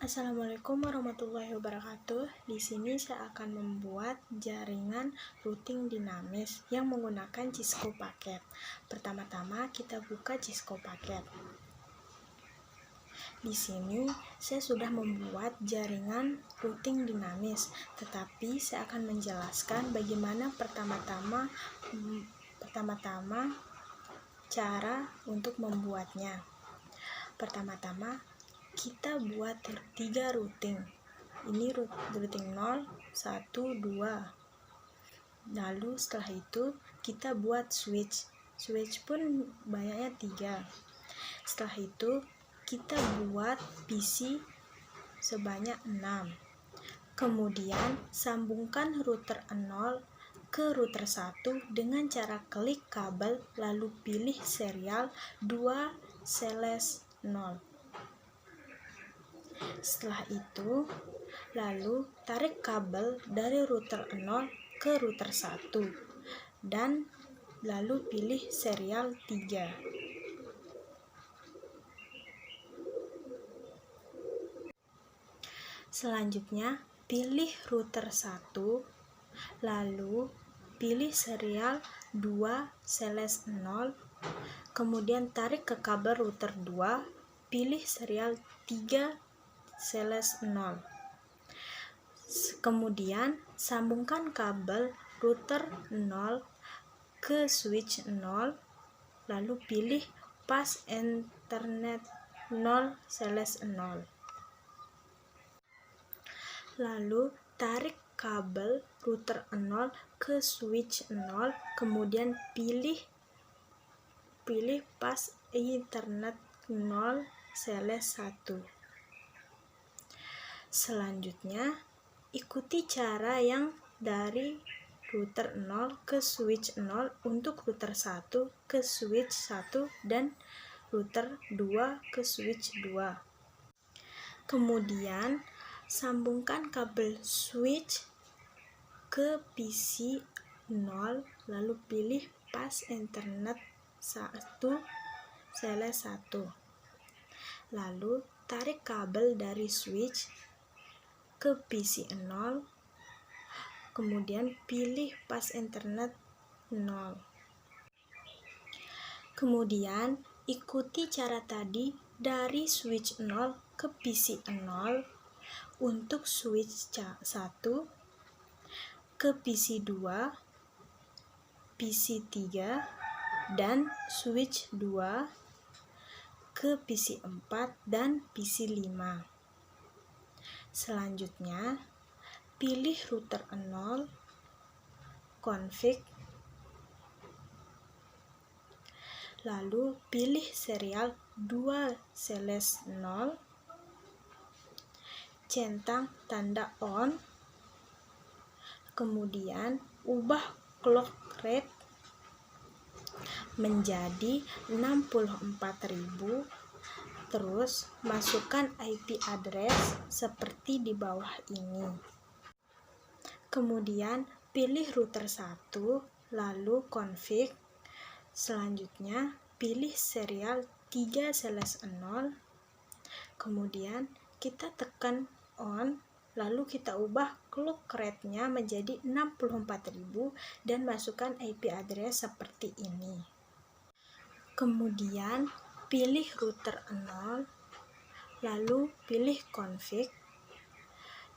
Assalamualaikum warahmatullahi wabarakatuh. Di sini saya akan membuat jaringan routing dinamis yang menggunakan Cisco paket. Pertama-tama kita buka Cisco paket. Di sini saya sudah membuat jaringan routing dinamis, tetapi saya akan menjelaskan bagaimana pertama-tama cara untuk membuatnya. Pertama-tama kita buat 3 routing. Ini routing 0, 1, 2. Lalu setelah itu kita buat switch. Switch pun banyaknya 3. Setelah itu kita buat PC sebanyak 6. Kemudian sambungkan router 0 ke router 1 dengan cara klik kabel lalu pilih serial 2/0. Setelah itu, lalu tarik kabel dari router 0 ke router 1 dan lalu pilih serial 3. Selanjutnya, pilih router 1, lalu pilih serial 2/0, kemudian tarik ke kabel router 2, pilih serial 3/0. Kemudian sambungkan kabel router 0 ke switch 0, lalu pilih pas Ethernet 0/0. Lalu tarik kabel router 0 ke switch 0, kemudian pilih pas Ethernet 0/1. Selanjutnya, ikuti cara yang dari router 0 ke switch 0 untuk router 1 ke switch 1 dan router 2 ke switch 2. Kemudian, sambungkan kabel switch ke PC 0, lalu pilih pas Ethernet 1/1. Lalu tarik kabel dari switch ke PC 0, kemudian pilih pas Ethernet 0. Kemudian ikuti cara tadi dari switch 0 ke PC 0 untuk switch 1, ke PC 2, PC 3, dan switch 2 ke PC 4 dan PC 5. Selanjutnya, pilih router 0, config, lalu pilih serial 2/0, centang tanda on, kemudian ubah clock rate menjadi 64.000, terus masukkan IP address seperti di bawah ini. Kemudian pilih router 1, lalu config. Selanjutnya pilih serial 3/0, kemudian kita tekan on, lalu kita ubah clock rate-nya menjadi 64.000 dan masukkan IP address seperti ini. Kemudian pilih router 0, lalu pilih config,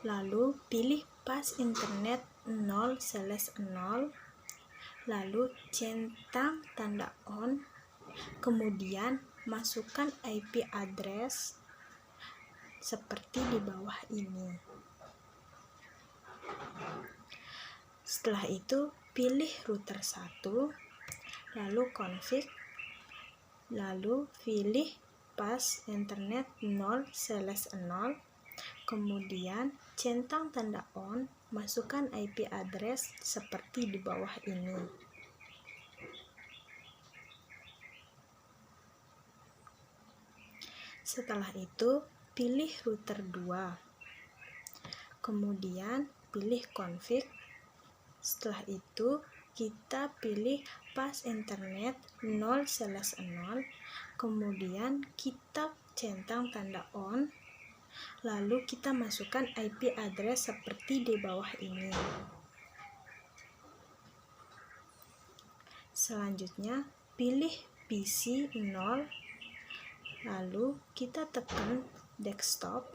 lalu pilih pas Ethernet 0/0, lalu centang tanda on, kemudian masukkan IP address seperti di bawah ini. Setelah itu pilih router 1, lalu config, lalu pilih pas Ethernet 0/0, kemudian centang tanda on, masukkan IP address seperti di bawah ini. Setelah itu pilih router 2, kemudian pilih config. Setelah itu kita pilih pas Ethernet 0/0, kemudian kita centang tanda on, lalu kita masukkan IP address seperti di bawah ini. Selanjutnya, pilih PC 0, lalu kita tekan desktop,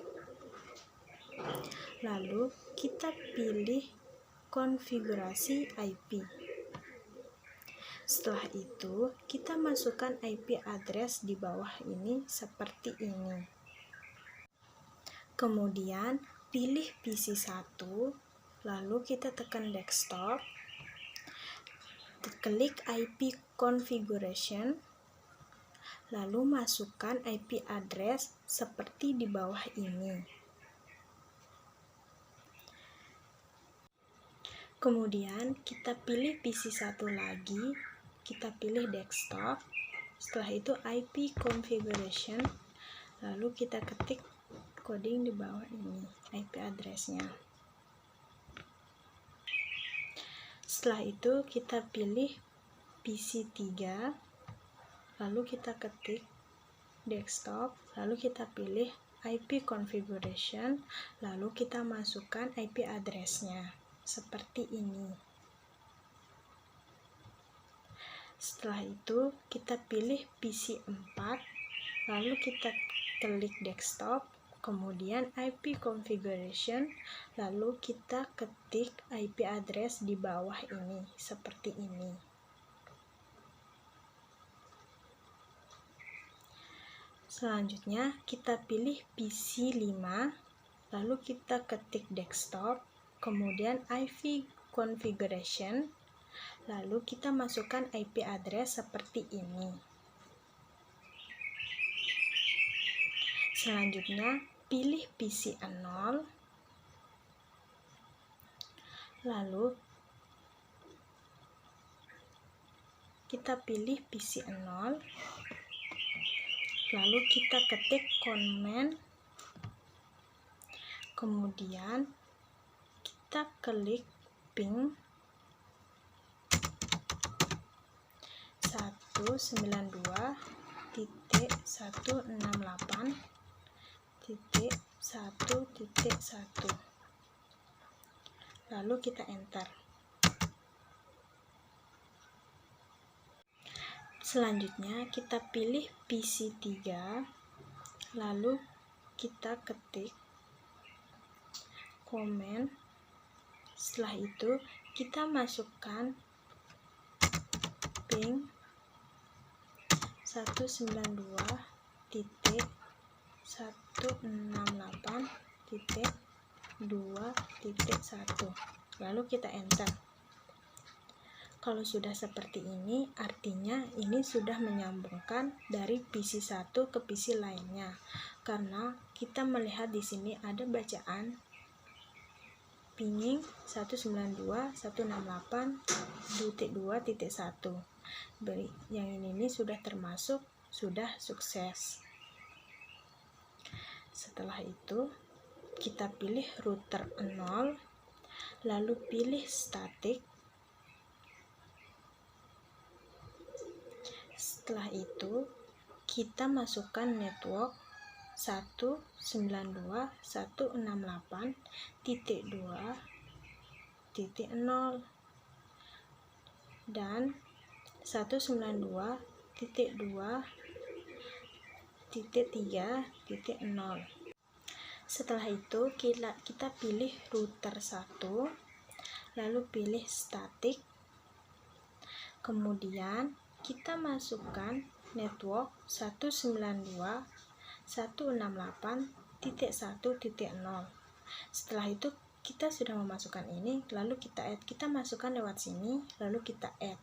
lalu kita pilih konfigurasi IP. Setelah itu, kita masukkan IP address di bawah ini seperti ini. Kemudian, pilih PC 1, lalu kita tekan desktop, klik IP configuration, lalu masukkan IP address seperti di bawah ini. Kemudian, kita pilih PC 1 lagi, kita pilih desktop, setelah itu IP configuration, lalu kita ketik coding di bawah ini, IP address-nya. Setelah itu kita pilih PC 3, lalu kita ketik desktop, lalu kita pilih IP configuration, lalu kita masukkan IP address-nya seperti ini. Setelah itu kita pilih PC 4, lalu kita klik desktop, kemudian IP configuration, lalu kita ketik IP address di bawah ini seperti ini. Selanjutnya kita pilih PC 5, lalu kita ketik desktop, kemudian IP configuration, lalu kita masukkan IP address seperti ini. Selanjutnya, pilih PC 0, lalu kita pilih PC 0, lalu kita ketik command, kemudian kita klik ping 192.168.1.1, lalu kita enter. Selanjutnya kita pilih PC 3, lalu kita ketik command, setelah itu kita masukkan ping 192.168.2.1, lalu kita enter. Kalau sudah seperti ini, artinya ini sudah menyambungkan dari PC 1 ke PC lainnya, karena kita melihat di sini ada bacaan pinging 192.168.2.1. Yang ini sudah termasuk, sudah sukses. Setelah itu kita pilih router 0, lalu pilih static. Setelah itu kita masukkan network 192.168.2.0 dan 192.2.3.0. Setelah itu kita pilih router 1, lalu pilih static, kemudian kita masukkan network 192.168.1.0. Setelah itu kita sudah memasukkan ini, lalu kita masukkan lewat sini, lalu kita add.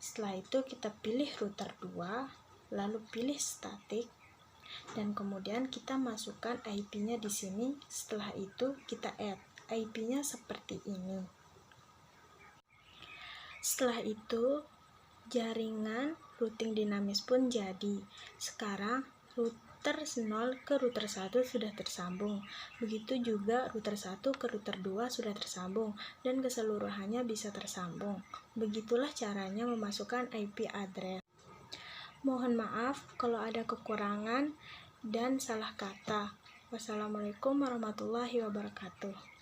Setelah itu kita pilih router 2, lalu pilih static, dan kemudian kita masukkan IP-nya di sini. Setelah itu kita add IP-nya seperti ini. Setelah itu jaringan routing dinamis pun jadi. Sekarang router 0 ke router 1 sudah tersambung. Begitu juga router 1 ke router 2 sudah tersambung dan keseluruhannya bisa tersambung. Begitulah caranya memasukkan IP address. Mohon maaf kalau ada kekurangan. dan salah kata. Wassalamualaikum warahmatullahi wabarakatuh.